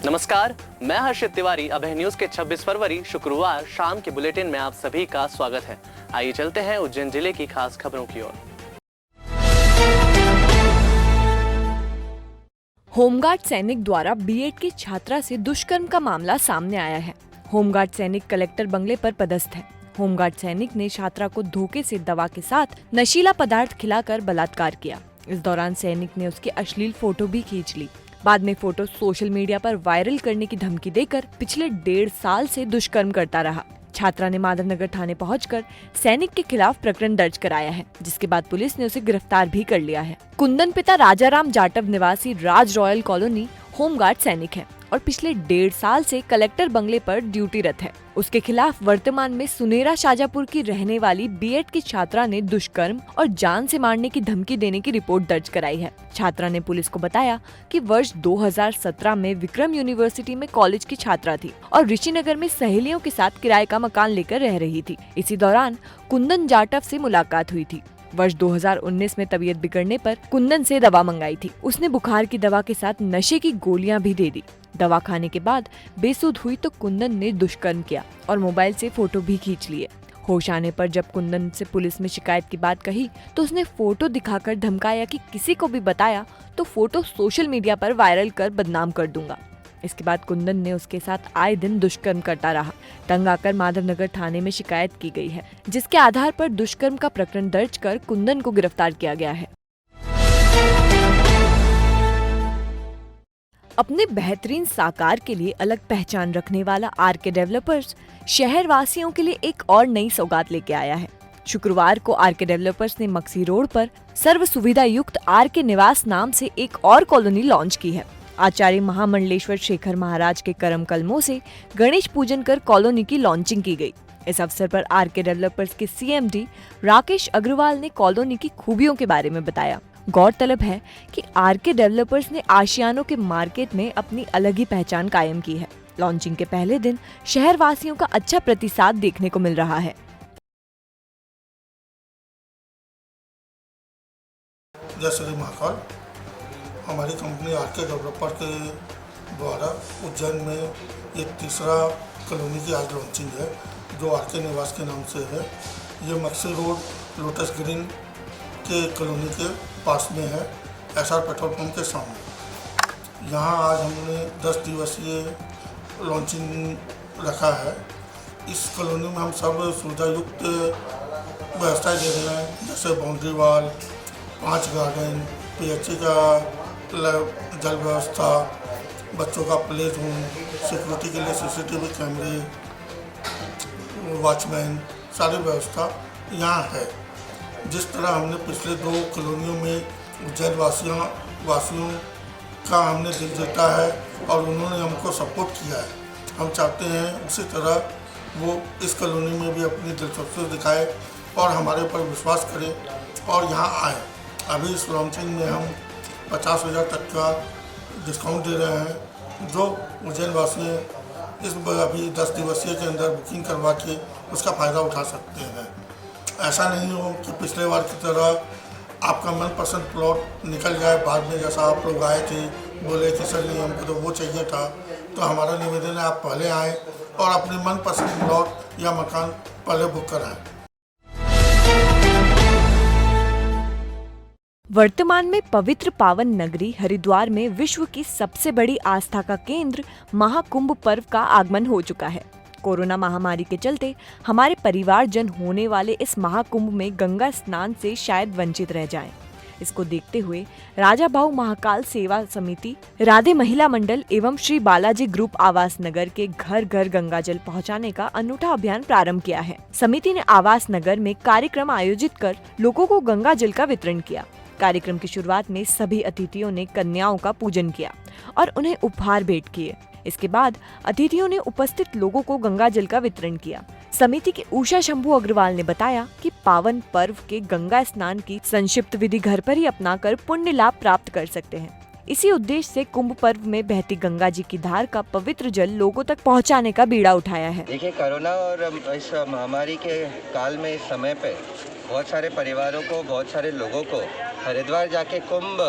नमस्कार, मैं हर्षित तिवारी। अभय न्यूज के 26 फरवरी शुक्रवार शाम के बुलेटिन में आप सभी का स्वागत है। आइए चलते हैं उज्जैन जिले की खास खबरों की ओर। होमगार्ड सैनिक द्वारा बीएड की छात्रा से दुष्कर्म का मामला सामने आया है। होमगार्ड सैनिक कलेक्टर बंगले पर पदस्थ है। होमगार्ड सैनिक ने छात्रा को धोखे से दवा के साथ नशीला पदार्थ खिलाकर बलात्कार किया। इस दौरान सैनिक ने उसकी अश्लील फोटो भी खींच ली। बाद में फोटो सोशल मीडिया पर वायरल करने की धमकी देकर पिछले 1.5 साल से दुष्कर्म करता रहा। छात्रा ने माधवनगर थाने पहुंचकर सैनिक के खिलाफ प्रकरण दर्ज कराया है, जिसके बाद पुलिस ने उसे गिरफ्तार भी कर लिया है। कुंदन पिता राजाराम जाटव निवासी राज रॉयल कॉलोनी होमगार्ड सैनिक है और पिछले 1.5 साल से कलेक्टर बंगले पर ड्यूटीरत है। उसके खिलाफ वर्तमान में सुनेरा शाजापुर की रहने वाली बीएड की छात्रा ने दुष्कर्म और जान से मारने की धमकी देने की रिपोर्ट दर्ज कराई है। छात्रा ने पुलिस को बताया कि वर्ष 2017 में विक्रम यूनिवर्सिटी में कॉलेज की छात्रा थी और ऋषिनगर में सहेलियों के साथ किराए का मकान लेकर रह रही थी। इसी दौरान कुंदन जाटव से मुलाकात हुई थी। वर्ष 2019 में तबीयत बिगड़ने पर कुंदन से दवा मंगाई थी। उसने बुखार की दवा के साथ नशे की गोलियां भी दे दी। दवा खाने के बाद बेसुध हुई तो कुंदन ने दुष्कर्म किया और मोबाइल से फोटो भी खींच लिए। होश आने पर जब कुंदन से पुलिस में शिकायत की बात कही तो उसने फोटो दिखाकर धमकाया कि किसी को भी बताया तो फोटो सोशल मीडिया पर वायरल कर बदनाम कर दूंगा। इसके बाद कुंदन ने उसके साथ आए दिन दुष्कर्म करता रहा। तंग आकर माधवनगर थाने में शिकायत की गई है, जिसके आधार पर दुष्कर्म का प्रकरण दर्ज कर कुंदन को गिरफ्तार किया गया है। अपने बेहतरीन साकार के लिए अलग पहचान रखने वाला आरके डेवलपर्स शहर वासियों के लिए एक और नई सौगात लेके आया है। शुक्रवार को आरके डेवलपर्स ने मक्सी रोड पर सर्व सुविधा युक्त आरके निवास नाम से एक और कॉलोनी लॉन्च की है। आचार्य महामंडलेश्वर शेखर महाराज के करम कलमों से गणेश पूजन कर कॉलोनी की लॉन्चिंग की गई। इस अवसर पर आरके डेवलपर्स के सीएमडी राकेश अग्रवाल ने कॉलोनी की खूबियों के बारे में बताया। गौरतलब है कि आरके डेवलपर्स ने आशियानों के मार्केट में अपनी अलग ही पहचान कायम की है। लॉन्चिंग के पहले दिन शहर वासियों का अच्छा प्रतिसाद देखने को मिल रहा है। जय श्री महाकाल। हमारी कंपनी आरके डेवलपर के द्वारा उज्जैन में ये तीसरा कॉलोनी की आज लॉन्चिंग है, जो आरके निवास के नाम से है। ये मक्सी रोड लोटस ग्रीन के कॉलोनी के पास में है, एसआर पेट्रोल पंप के सामने। यहाँ आज हमने 10 दिवसीय लॉन्चिंग रखा है। इस कॉलोनी में हम सब सुविधायुक्त व्यवस्थाएं दे रहे हैं, जैसे बाउंड्री वॉल, 5 गार्डन, पीएचसी का जल व्यवस्था, बच्चों का प्ले जोन, सिक्योरिटी के लिए सीसीटीवी कैमरे, वॉचमैन, सारी व्यवस्था यहाँ है। जिस तरह हमने पिछले 2 कॉलोनियों में उज्जैन वासियों का हमने दिल जीता है और उन्होंने हमको सपोर्ट किया है, हम चाहते हैं उसी तरह वो इस कॉलोनी में भी अपनी दिलचस्पी दिखाए और हमारे ऊपर विश्वास करें और यहाँ आए। अभी इस लॉन्चिंग में हम 50,000 तक का डिस्काउंट दे रहे हैं, जो उज्जैन वासी इस अभी 10 दिवसीय के अंदर बुकिंग करवा के उसका फ़ायदा उठा सकते हैं। ऐसा नहीं हो कि पिछले बार की तरह आपका मनपसंद प्लॉट निकल जाए बाद में, जैसा आप लोग आए थे बोले कि सर नहीं हमको तो वो चाहिए था। तो हमारा निवेदन है आप पहले आएँ और अपनी मनपसंद प्लॉट या मकान पहले बुक कराएँ। वर्तमान में पवित्र पावन नगरी हरिद्वार में विश्व की सबसे बड़ी आस्था का केंद्र महाकुंभ पर्व का आगमन हो चुका है। कोरोना महामारी के चलते हमारे परिवारजन होने वाले इस महाकुंभ में गंगा स्नान से शायद वंचित रह जाएं। इसको देखते हुए राजा भाऊ महाकाल सेवा समिति, राधे महिला मंडल एवं श्री बालाजी ग्रुप आवास नगर के घर घर गंगा जल पहुँचाने का अनूठा अभियान प्रारंभ किया है। समिति ने आवास नगर में कार्यक्रम आयोजित कर लोगों को गंगा जल का वितरण किया। कार्यक्रम की शुरुआत में सभी अतिथियों ने कन्याओं का पूजन किया और उन्हें उपहार भेंट किए। इसके बाद अतिथियों ने उपस्थित लोगों को गंगा जल का वितरण किया। समिति के उषा शंभू अग्रवाल ने बताया कि पावन पर्व के गंगा स्नान की संक्षिप्त विधि घर पर ही अपनाकर पुण्य लाभ प्राप्त कर सकते हैं। इसी उद्देश्य से कुंभ पर्व में बहती गंगा जी की धार का पवित्र जल लोगों तक पहुंचाने का बीड़ा उठाया है। देखिए, कोरोना और इस महामारी के काल में इस समय पे बहुत सारे परिवारों को, बहुत सारे लोगों को हरिद्वार जाके कुंभ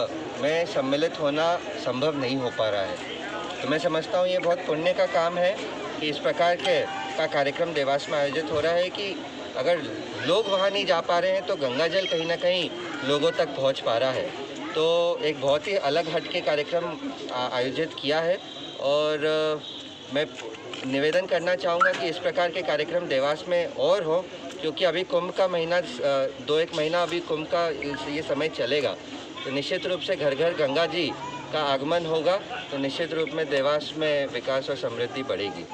में सम्मिलित होना संभव नहीं हो पा रहा है। तो मैं समझता हूँ ये बहुत पुण्य का काम है कि इस प्रकार का कार्यक्रम देवास में आयोजित हो रहा है कि अगर लोग वहाँ नहीं जा पा रहे हैं तो गंगा जल कहीं ना कहीं लोगों तक पहुँच पा रहा है। तो एक बहुत ही अलग हटके कार्यक्रम आयोजित किया है और मैं निवेदन करना चाहूँगा कि इस प्रकार के कार्यक्रम देवास में और हो, क्योंकि अभी कुंभ का महीना 2-1 महीना अभी कुंभ का ये समय चलेगा, तो निश्चित रूप से घर घर गंगा जी का आगमन होगा, तो निश्चित रूप में देवास में विकास और समृद्धि बढ़ेगी।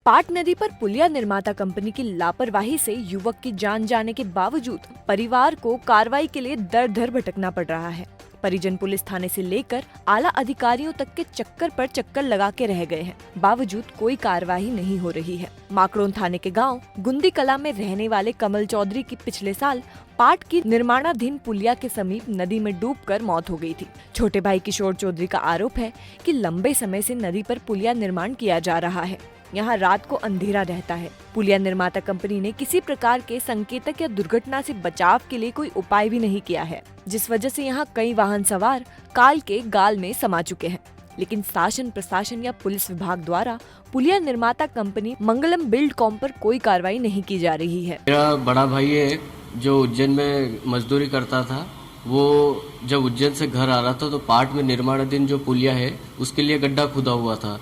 पाट नदी पर पुलिया निर्माता कंपनी की लापरवाही से युवक की जान जाने के बावजूद परिवार को कार्रवाई के लिए दर दर भटकना पड़ रहा है। परिजन पुलिस थाने से लेकर आला अधिकारियों तक के चक्कर पर चक्कर लगा के रह गए हैं, बावजूद कोई कार्रवाई नहीं हो रही है। माकड़ोन थाने के गांव गुंदी कला में रहने वाले कमल चौधरी की पिछले साल पाट की निर्माणाधीन पुलिया के समीप नदी में डूबकर मौत हो गई थी। छोटे भाई किशोर चौधरी का आरोप है कि लंबे समय से नदी पर पुलिया निर्माण किया जा रहा है। यहाँ रात को अंधेरा रहता है। पुलिया निर्माता कंपनी ने किसी प्रकार के संकेतक या दुर्घटना से बचाव के लिए कोई उपाय भी नहीं किया है, जिस वजह से यहाँ कई वाहन सवार काल के गाल में समा चुके हैं। लेकिन शासन प्रशासन या पुलिस विभाग द्वारा पुलिया निर्माता कंपनी मंगलम बिल्डकॉम पर कोई कार्रवाई नहीं की जा रही है। मेरा बड़ा भाई है जो उज्जैन में मजदूरी करता था, वो जब उज्जैन से घर आ रहा था तो पाट में निर्माणाधीन जो पुलिया है उसके लिए गड्ढा खुदा हुआ था,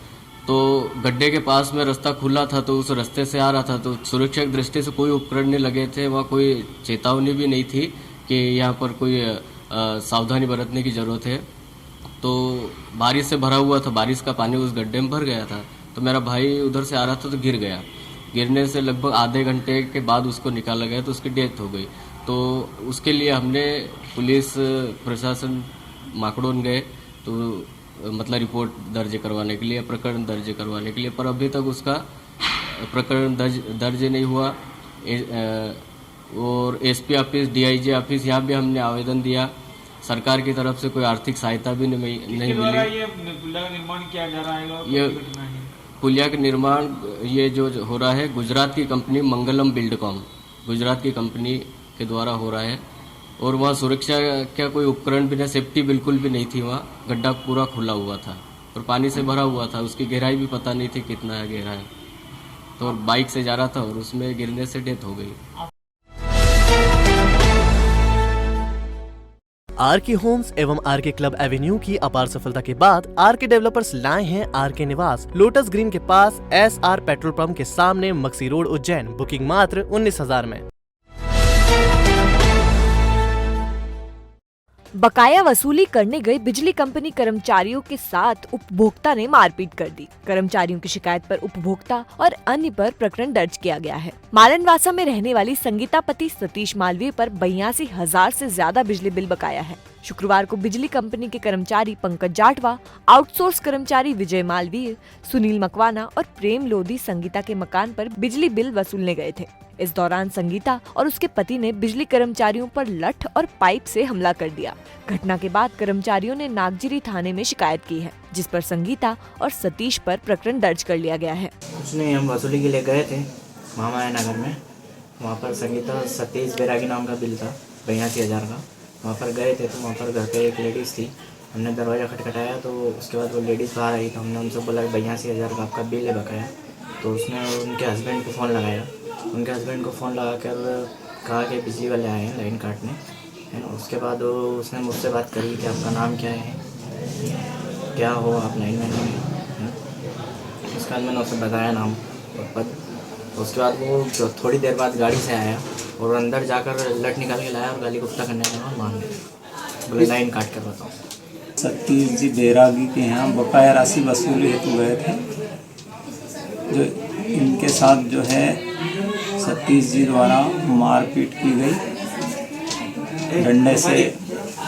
तो गड्ढे के पास में रास्ता खुला था, तो उस रास्ते से आ रहा था, तो सुरक्षा की दृष्टि से कोई उपकरण नहीं लगे थे, वहाँ कोई चेतावनी भी नहीं थी कि यहाँ पर कोई सावधानी बरतने की ज़रूरत है। तो बारिश से भरा हुआ था, बारिश का पानी उस गड्ढे में भर गया था, तो मेरा भाई उधर से आ रहा था तो गिर गया। गिरने से लगभग आधे घंटे के बाद उसको निकाला गया तो उसकी डेथ हो गई। तो उसके लिए हमने पुलिस प्रशासन माकड़ोन गए, तो मतलब रिपोर्ट दर्ज करवाने के लिए, प्रकरण दर्ज करवाने के लिए, पर अभी तक उसका प्रकरण दर्ज नहीं हुआ। और एसपी ऑफिस, डीआईजी ऑफिस, यहाँ भी हमने आवेदन दिया। सरकार की तरफ से कोई आर्थिक सहायता भी नहीं मिली। ये पुलिया का निर्माण किया जा रहा है, ये पुलिया का निर्माण ये जो हो रहा है गुजरात की कंपनी मंगलम बिल्डकॉम, गुजरात की कंपनी के द्वारा हो रहा है। और वहाँ सुरक्षा का कोई उपकरण भी नहीं, सेफ्टी बिल्कुल भी नहीं थी। वहाँ गड्ढा पूरा खुला हुआ था और पानी से भरा हुआ था, उसकी गहराई भी पता नहीं थी कितना है गहरा है। तो बाइक से जा रहा था और उसमें गिरने से डेथ हो गई। आरके होम्स एवं आरके क्लब एवेन्यू की अपार सफलता के बाद आरके डेवलपर्स लाए हैं आरके निवास, लोटस ग्रीन के पास एसआर पेट्रोल पंप के सामने, मक्सी रोड, उज्जैन। बुकिंग मात्र 19,000 में। बकाया वसूली करने गए बिजली कंपनी कर्मचारियों के साथ उपभोक्ता ने मारपीट कर दी। कर्मचारियों की शिकायत पर उपभोक्ता और अन्य पर प्रकरण दर्ज किया गया है। मारनवासा में रहने वाली संगीता पति सतीश मालवीय पर 82,000 से ज्यादा बिजली बिल बकाया है। शुक्रवार को बिजली कंपनी के कर्मचारी पंकज जाटवा, आउटसोर्स कर्मचारी विजय मालवीय, सुनील मकवाना और प्रेम लोधी संगीता के मकान पर बिजली बिल वसूलने गए थे। इस दौरान संगीता और उसके पति ने बिजली कर्मचारियों पर लठ और पाइप से हमला कर दिया। घटना के बाद कर्मचारियों ने नागजिरी थाने में शिकायत की है, जिस पर संगीता और सतीश पर प्रकरण दर्ज कर लिया गया है। उसने हम वसूली के लिए गए थे महामाया नगर में, वहाँ पर संगीता सतीश बैरागी नाम का बिल था 82,000 का। वहाँ पर गए थे तो वहाँ पर घर पे एक लेडीज़ थी, हमने दरवाज़ा खटखटाया तो उसके बाद वो लेडीज़ बाहर आई, तो हमने उनसे बोला 82,000 का आपका बिल है बकाया। तो उसने उनके हस्बैंड को फ़ोन लगाया, उनके हस्बैंड को फ़ोन लगा कर कहा कि बिजली वाले आए हैं लाइन काटने, है ना। उसके बाद उसने मुझसे बात करी कि आपका नाम क्या है, क्या हो आप लाइन मैन हैं। उसके बाद मैंने उसे बताया नाम और पद। उसके बाद वो थोड़ी देर बाद गाड़ी से आया और अंदर जाकर लट निकाल के लाया और गाली गुप्ता करने लगा और मारने, बोले लाइन काट कर बताओ। सतीश जी बैरागी के यहाँ बकाया राशि वसूली हेतु गए थे, जो इनके साथ जो है सतीश जी द्वारा मारपीट की गई, डंडे से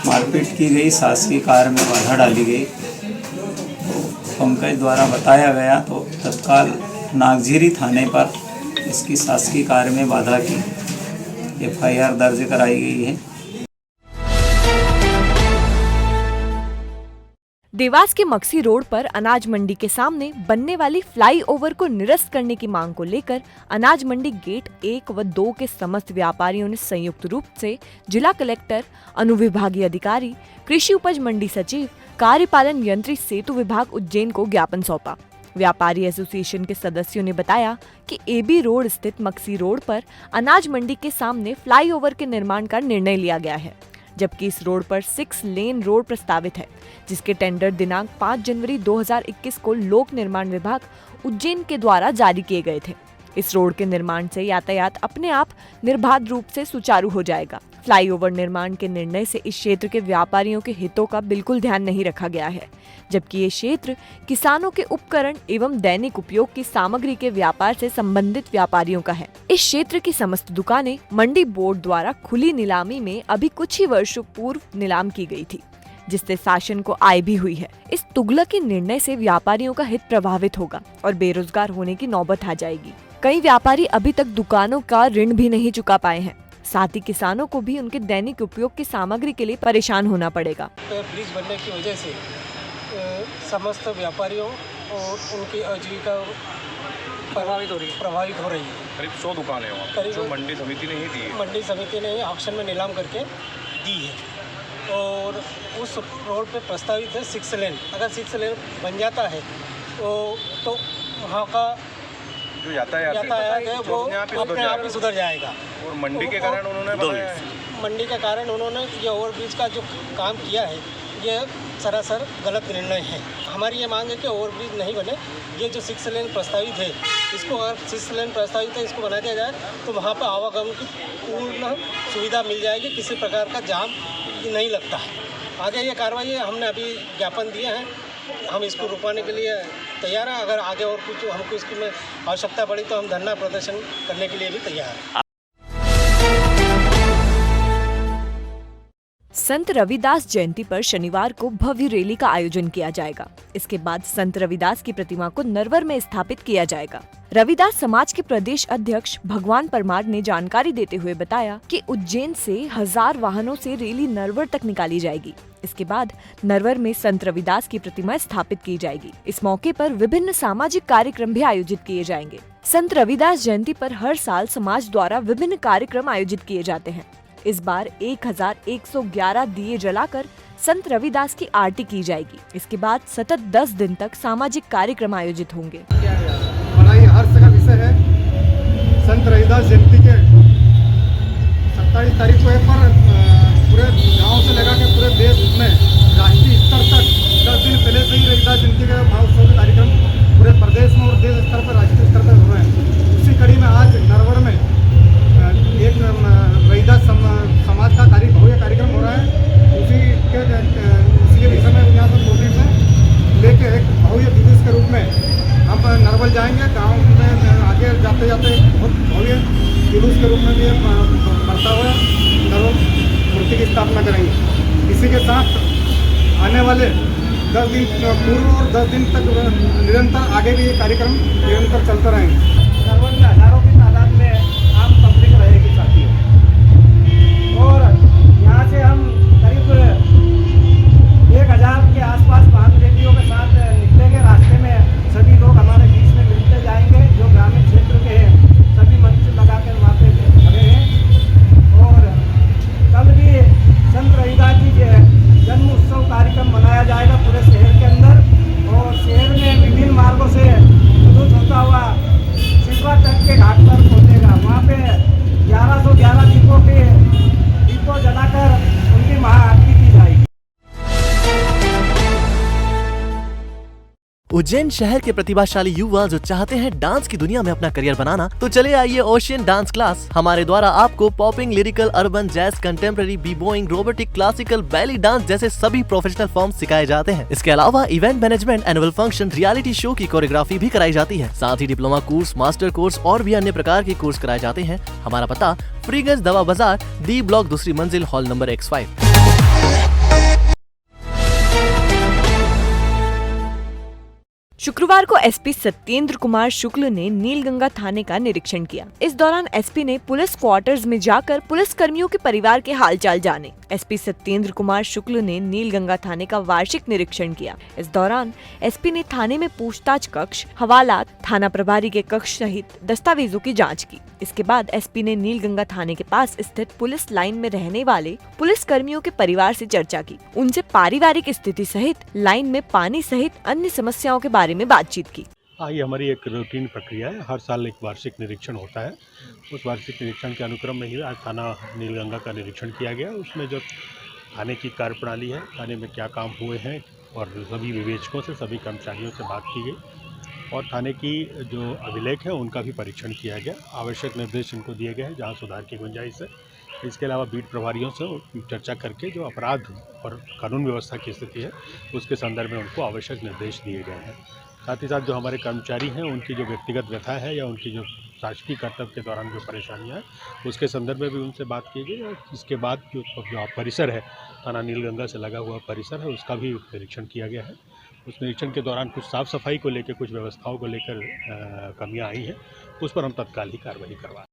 मारपीट की गई, शासकीय कार्य में बाधा डाली गई। तो पंकज द्वारा बताया गया तो तत्काल नागजिरी थाने पर इसकी शासकीय कार्य में बाधा की एफआईआर दर्ज कराई गई है। देवास के मक्सी रोड पर अनाज मंडी के सामने बनने वाली फ्लाईओवर को निरस्त करने की मांग को लेकर अनाज मंडी गेट 1 व 2 के समस्त व्यापारियों ने संयुक्त रूप से जिला कलेक्टर, अनुविभागीय अधिकारी, कृषि उपज मंडी सचिव, कार्यपालन यंत्री सेतु विभाग उज्जैन को ज्ञापन सौंपा। व्यापारी एसोसिएशन के सदस्यों ने बताया कि एबी रोड स्थित मक्सी रोड पर अनाज मंडी के सामने फ्लाईओवर के निर्माण का निर्णय लिया गया है, जबकि इस रोड पर 6 लेन रोड प्रस्तावित है, जिसके टेंडर दिनांक 5 जनवरी 2021 को लोक निर्माण विभाग उज्जैन के द्वारा जारी किए गए थे। इस रोड के निर्माण से यातायात अपने आप निर्बाध रूप से सुचारू हो जाएगा। फ्लाईओवर निर्माण के निर्णय से इस क्षेत्र के व्यापारियों के हितों का बिल्कुल ध्यान नहीं रखा गया है, जबकि ये क्षेत्र किसानों के उपकरण एवं दैनिक उपयोग की सामग्री के व्यापार से संबंधित व्यापारियों का है। इस क्षेत्र की समस्त दुकानें मंडी बोर्ड द्वारा खुली नीलामी में अभी कुछ ही वर्षों पूर्व नीलाम की गई थी, जिससे शासन को आय भी हुई है। इस तुगलकी निर्णय से व्यापारियों का हित प्रभावित होगा और बेरोजगार होने की नौबत आ जाएगी। कई व्यापारी अभी तक दुकानों का ऋण भी नहीं चुका पाए हैं, साथ ही किसानों को भी उनके दैनिक उपयोग की सामग्री के लिए परेशान होना पड़ेगा। ब्रिज बनने की वजह से समस्त व्यापारियों और उनकी आजीविका प्रभावित हो रही है। करीब 100 दुकानें हैं जो मंडी समिति ने ही दी है। मंडी समिति ने ऑक्शन में नीलाम करके दी है और उस रोड पे प्रस्तावित है 6 लेन। अगर 6 लेन बन जाता है तो वहाँ का जो यातायात है वो अपने आप ही सुधर जाएगा। और मंडी के कारण उन्होंने ये ओवरब्रिज का जो काम किया है ये सरासर गलत निर्णय है। हमारी ये मांग है कि ओवरब्रिज नहीं बने। ये जो 6 लेन प्रस्तावित है, इसको अगर 6 लेन प्रस्तावित है इसको बना दिया जाए तो वहाँ पर आवागमन की पूर्ण सुविधा मिल जाएगी, किसी प्रकार का जाम नहीं लगता है। आगे ये कार्रवाई हमने अभी ज्ञापन दिए हैं, हम इसको रुकवाने के लिए तैयार हैं। अगर आगे और कुछ हमको इसकी में आवश्यकता पड़ी तो हम धरना प्रदर्शन करने के लिए भी तैयार हैं। संत रविदास जयंती पर शनिवार को भव्य रैली का आयोजन किया जाएगा। इसके बाद संत रविदास की प्रतिमा को नरवर में स्थापित किया जाएगा। रविदास समाज के प्रदेश अध्यक्ष भगवान परमार ने जानकारी देते हुए बताया कि उज्जैन से 1000 वाहनों से रैली नरवर तक निकाली जाएगी। इसके बाद नरवर में संत रविदास की प्रतिमा स्थापित की जाएगी। इस मौके पर विभिन्न सामाजिक कार्यक्रम भी आयोजित किए जाएंगे। संत रविदास जयंती पर हर साल समाज द्वारा विभिन्न कार्यक्रम आयोजित किए जाते हैं। इस बार 1111 दिए जलाकर संत रविदास की आरती की जाएगी। इसके बाद सतत 10 दिन तक सामाजिक कार्यक्रम आयोजित होंगे। बड़ा ही हर्ष का विषय है। संत रविदास जयंती के 27 तारीख को पर पूरे गांव से लगा के पूरे देश में राष्ट्रीय स्तर तक 10 दिन पहले से ही रविदास जयंती का महोत्सव के कार्यक्रम पूरे प्रदेश में और देश स्तर पर, राष्ट्रीय स्तर पर हो रहे हैं। उसी कड़ी में आज नरवर में एक रविदास समाज का भव्य कार्यक्रम हो रहा है। उसी के विषय में यहाँ से नोटिस में लेके एक भव्य जुलूस के रूप में हम नरवल जाएंगे। गांव में आगे जाते जाते बहुत भव्य जुलूस के रूप में भी बढ़ता हुआ नरवल मूर्ति की स्थापना करेंगे। इसी के साथ आने वाले 10 दिन पूर्व और 10 दिन तक निरंतर आगे भी ये कार्यक्रम निरंतर चलते रहेंगे। नरवल में हजारों की तादाद में आम पब्लिक रहेगी साथियों, और यहाँ से हम करीब 1000 के आसपास वाहन रैलियों के साथ निकलेंगे। रास्ते में सभी लोग हमारे बीच में मिलते जाएंगे। जो ग्रामीण क्षेत्र के हैं सभी मंच लगा कर वहाँ पे खड़े हैं। और कल भी संत रविदास जी के जन्म उत्सव कार्यक्रम मनाया जाएगा पूरे शहर के अंदर, और शहर में विभिन्न मार्गों से जुलूस होता हुआ शिवा तक के घाट पर पहुँचेगा। वहाँ पे 1111 दीपों के दीपों जलाकर उनकी महाआरती की जाएगी। उज्जैन शहर के प्रतिभाशाली युवा जो चाहते हैं डांस की दुनिया में अपना करियर बनाना, तो चले आइए ओशियन डांस क्लास। हमारे द्वारा आपको popping, lyrical, urban, jazz, contemporary, b-boying, robotic, classical, belly dance जैसे सभी प्रोफेशनल फॉर्म सिखाए जाते हैं। इसके अलावा event management, annual function, reality show की कोरियोग्राफी भी कराई जाती है। साथ ही डिप्लोमा कोर्स, मास्टर कोर्स और भी अन्य प्रकार के कोर्स कराए जाते हैं। हमारा पता फ्रीगंज दवा बाजार, डी ब्लॉक, 2री मंजिल, हॉल नंबर X5। शुक्रवार को एसपी सत्येंद्र कुमार शुक्ल ने नीलगंगा थाने का निरीक्षण किया। इस दौरान एसपी ने पुलिस क्वार्टर्स में जाकर पुलिस कर्मियों के परिवार के हालचाल जाने। एसपी सत्येंद्र कुमार शुक्ल ने नीलगंगा थाने का वार्षिक निरीक्षण किया। इस दौरान एसपी ने थाने में पूछताछ कक्ष, हवालात, थाना प्रभारी के कक्ष सहित दस्तावेजों की जाँच की। इसके बाद एसपी ने नीलगंगा थाने के पास स्थित पुलिस लाइन में रहने वाले पुलिस कर्मियों के परिवार से चर्चा की। उनसे पारिवारिक स्थिति सहित लाइन में पानी सहित अन्य समस्याओं के बारे में बातचीत की। ये हमारी एक रूटीन प्रक्रिया है। हर साल एक वार्षिक निरीक्षण होता है। उस वार्षिक निरीक्षण के अनुक्रम में ही आज थाना नीलगंगा का निरीक्षण किया गया। उसमें जो थाने की कार्यप्रणाली है, थाने में क्या काम हुए हैं और सभी विवेचकों से, सभी कर्मचारियों से बात की गई और थाने की जो अभिलेख है उनका भी परीक्षण किया गया। आवश्यक निर्देश इनको दिए गए हैं जहाँ सुधार की गुंजाइश है। इसके अलावा बीट प्रभारियों से चर्चा करके जो अपराध और कानून व्यवस्था की स्थिति है उसके संदर्भ में उनको आवश्यक निर्देश दिए गए हैं। साथ ही साथ जो हमारे कर्मचारी हैं उनकी जो व्यक्तिगत व्यथा है या उनकी जो शासकीय कर्तव्य के दौरान जो परेशानियाँ हैं उसके संदर्भ में भी उनसे बात की गई। और इसके बाद जो परिसर है, थाना नीलगंगा से लगा हुआ परिसर है, उसका भी निरीक्षण किया गया है। उस निरीक्षण के दौरान कुछ साफ़ सफाई को लेकर, कुछ व्यवस्थाओं को लेकर कमियाँ आई हैं, उस पर हम तत्काल ही कार्रवाई करवा।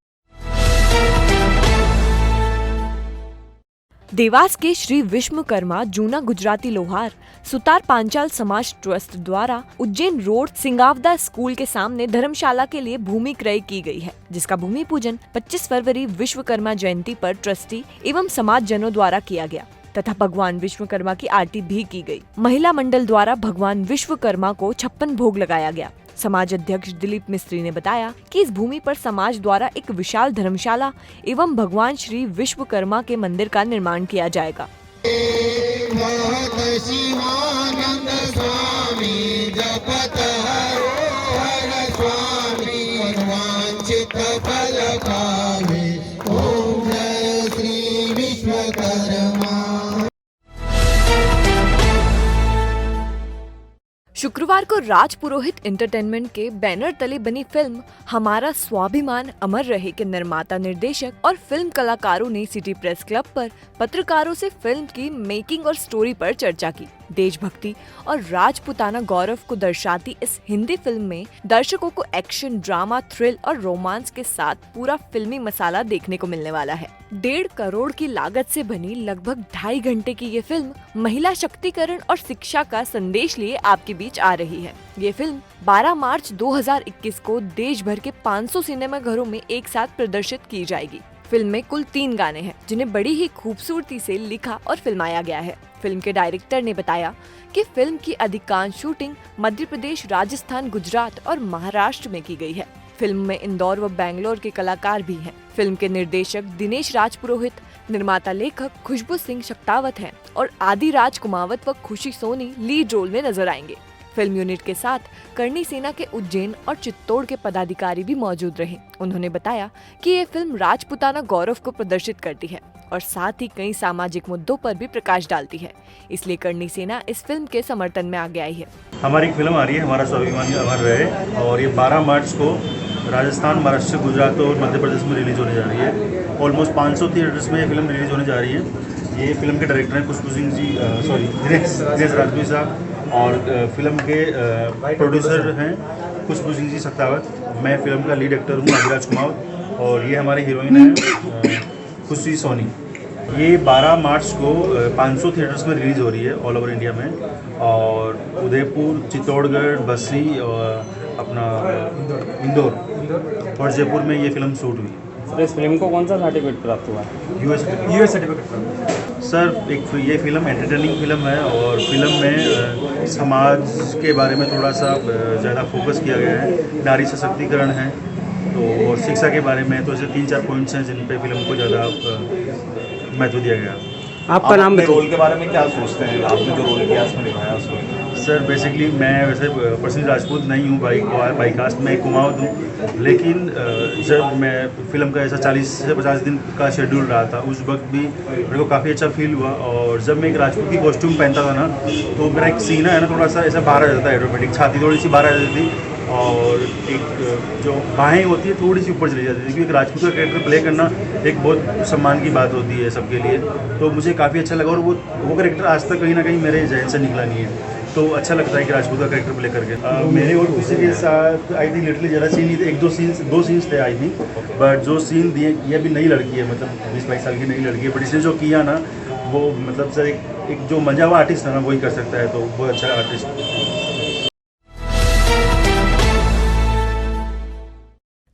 देवास के श्री विश्वकर्मा जूना गुजराती लोहार सुतार पांचाल समाज ट्रस्ट द्वारा उज्जैन रोड सिंगावदा स्कूल के सामने धर्मशाला के लिए भूमि क्रय की गई है, जिसका भूमि पूजन 25 फरवरी विश्वकर्मा जयंती पर ट्रस्टी एवं समाज जनों द्वारा किया गया तथा भगवान विश्वकर्मा की आरती भी की गई। महिला मंडल द्वारा भगवान विश्वकर्मा को 56 भोग लगाया गया। समाज अध्यक्ष दिलीप मिस्त्री ने बताया कि इस भूमि पर समाज द्वारा एक विशाल धर्मशाला एवं भगवान श्री विश्वकर्मा के मंदिर का निर्माण किया जाएगा। शुक्रवार को राज पुरोहित एंटरटेनमेंट के बैनर तले बनी फिल्म हमारा स्वाभिमान अमर रहे के निर्माता, निर्देशक और फिल्म कलाकारों ने सिटी प्रेस क्लब पर पत्रकारों से फिल्म की मेकिंग और स्टोरी पर चर्चा की। देशभक्ति और राजपुताना गौरव को दर्शाती इस हिंदी फिल्म में दर्शकों को एक्शन, ड्रामा, थ्रिल और रोमांस के साथ पूरा फिल्मी मसाला देखने को मिलने वाला है। 1.5 करोड़ की लागत से बनी लगभग 2.5 घंटे की ये फिल्म महिला शक्तिकरण और शिक्षा का संदेश लिए आपके बीच आ रही है। ये फिल्म 12 मार्च 2021 को देश भर के 500 सिनेमा घरों में एक साथ प्रदर्शित की जाएगी। फिल्म में कुल 3 गाने हैं, जिन्हें बड़ी ही खूबसूरती से लिखा और फिल्माया गया है। फिल्म के डायरेक्टर ने बताया कि फिल्म की अधिकांश शूटिंग मध्य प्रदेश, राजस्थान, गुजरात और महाराष्ट्र में की गई है। फिल्म में इंदौर व बेंगलोर के कलाकार भी हैं। फिल्म के निर्देशक दिनेश राज पुरोहित, निर्माता लेखक खुशबू सिंह शक्तावत हैं और आदि राज कुमावत व खुशी सोनी लीड रोल में नजर आएंगे। फिल्म यूनिट के साथ करणी सेना के उज्जैन और चित्तौड़ के पदाधिकारी भी मौजूद रहे। उन्होंने बताया कि ये फिल्म राजपुताना गौरव को प्रदर्शित करती है और साथ ही कई सामाजिक मुद्दों पर भी प्रकाश डालती है, इसलिए करणी सेना इस फिल्म के समर्थन में आगे आई है। हमारी एक फिल्म आ रही है हमारा स्वाभिमान अमर रहे और ये 12 मार्च को राजस्थान, महाराष्ट्र, गुजरात और मध्य प्रदेश में रिलीज होने जा रही है। ऑलमोस्ट 500 थिएटर्स में ये फिल्म रिलीज होने जा रही है। ये फिल्म के डायरेक्टर हैं खुशबू सिंह जी, दिनेश राजपूत साहब और फिल्म के प्रोड्यूसर हैं खुशबू सिंह जी शक्तावत। मैं फिल्म का लीड एक्टर हूँ आदिराज कुमावत और ये हमारी हीरोइन है खुशी सोनी। ये 12 मार्च को 500 थिएटर्स में रिलीज़ हो रही है ऑल ओवर इंडिया में और उदयपुर, चित्तौड़गढ़, बस्सी और अपना इंदौर और जयपुर में ये फिल्म शूट हुई। सर, इस फिल्म को कौन सा सर्टिफिकेट प्राप्त हुआ है? US certificate. सर, ये फिल्म एंटरटेनिंग फिल्म है और फिल्म में समाज के बारे में थोड़ा सा ज़्यादा फोकस किया गया है। नारी सशक्तिकरण है तो और शिक्षा के बारे में, तो ऐसे 3-4 पॉइंट्स हैं जिन पे फिल्म को ज़्यादा महत्व दिया गया। आपका नाम? रोल के बारे में क्या सोचते हैं? आपने जो रोल किया उसमें निभाया उसको? सर, बेसिकली मैं वैसे पर्सनली राजपूत नहीं हूँ, बाई कास्ट में कुमावत हूँ, लेकिन जब मैं फिल्म का ऐसा 40 से 50 दिन का शेड्यूल रहा था उस वक्त भी मेरे को काफ़ी अच्छा फील हुआ। और जब मैं एक राजपूत की कॉस्ट्यूम पहनता था ना तो मेरा एक सीना है ना थोड़ा सा ऐसा बाहर आ जाता है, ऑटोमेटिक छाती थोड़ी सी बाहर आ जाती थी और एक जो बाहें होती है थोड़ी सी ऊपर चली जाती थी, क्योंकि एक राजपूत का कैरेक्टर प्ले करना एक बहुत सम्मान की बात होती है सबके लिए। तो मुझे काफ़ी अच्छा लगा और वो कैरेक्टर आज तक कहीं ना कहीं मेरे जहन से निकला नहीं है। तो अच्छा लगता है कि राजपूत का कैरेक्टर प्ले करके। मेरे और किसी के साथ आई थिंक लिटरली ज़्यादा सीन नहीं थे, दो सीन्स थे आई थिंक, बट जो सीन दिए, ये भी नई लड़की है, मतलब 20-22 साल की नई लड़की है, बट इसने जो किया ना वो मतलब सर एक जो मजा हुआ आर्टिस्ट है ना वही कर सकता है, तो बहुत अच्छा आर्टिस्ट।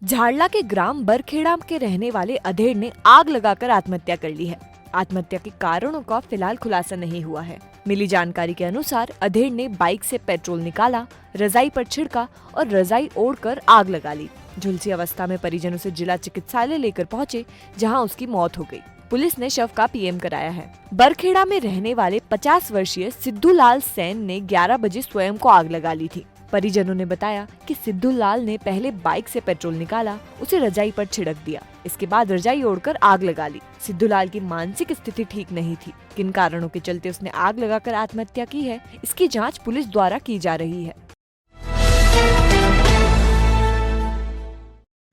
झाड़ला के ग्राम बरखेड़ा के रहने वाले अधेड़ ने आग लगाकर आत्महत्या कर ली है। आत्महत्या के कारणों का फिलहाल खुलासा नहीं हुआ है। मिली जानकारी के अनुसार अधेड़ ने बाइक से पेट्रोल निकाला, रजाई पर छिड़का और रजाई ओढ़कर आग लगा ली। झुलसी अवस्था में परिजनों से जिला चिकित्सालय लेकर पहुंचे, जहां उसकी मौत हो गई। पुलिस ने शव का पीएम कराया है। बरखेड़ा में रहने वाले 50 वर्षीय सिद्धू लाल सैन ने 11 बजे स्वयं को आग लगा ली थी। परिजनों ने बताया कि सिद्धू लाल ने पहले बाइक से पेट्रोल निकाला, उसे रजाई पर छिड़क दिया, इसके बाद रजाई ओढ़कर आग लगा ली। सिद्धू लाल की मानसिक स्थिति ठीक नहीं थी। किन कारणों के चलते उसने आग लगाकर आत्महत्या की है, इसकी जांच पुलिस द्वारा की जा रही है।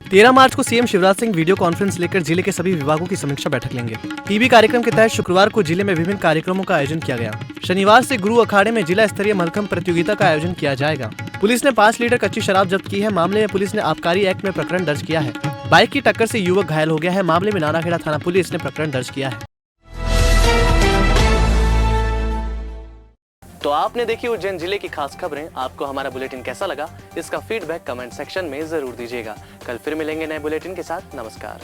13 मार्च को CM Shivraj Singh video conference लेकर जिले के सभी विभागों की समीक्षा बैठक लेंगे। टीबी कार्यक्रम के तहत शुक्रवार को जिले में विभिन्न कार्यक्रमों का आयोजन किया गया। शनिवार से गुरु अखाड़े में जिला स्तरीय मलखम्ब प्रतियोगिता का आयोजन किया जाएगा। पुलिस ने 5 लीटर कच्ची शराब जब्त की है। मामले में पुलिस ने आबकारी एक्ट में प्रकरण दर्ज किया है। बाइक की टक्कर से युवक घायल हो गया है। मामले में नानाखेड़ा थाना पुलिस ने प्रकरण दर्ज किया है। तो आपने देखी उज्जैन जिले की खास खबरें। आपको हमारा बुलेटिन कैसा लगा, इसका फीडबैक कमेंट सेक्शन में जरूर दीजिएगा। कल फिर मिलेंगे नए बुलेटिन के साथ। नमस्कार।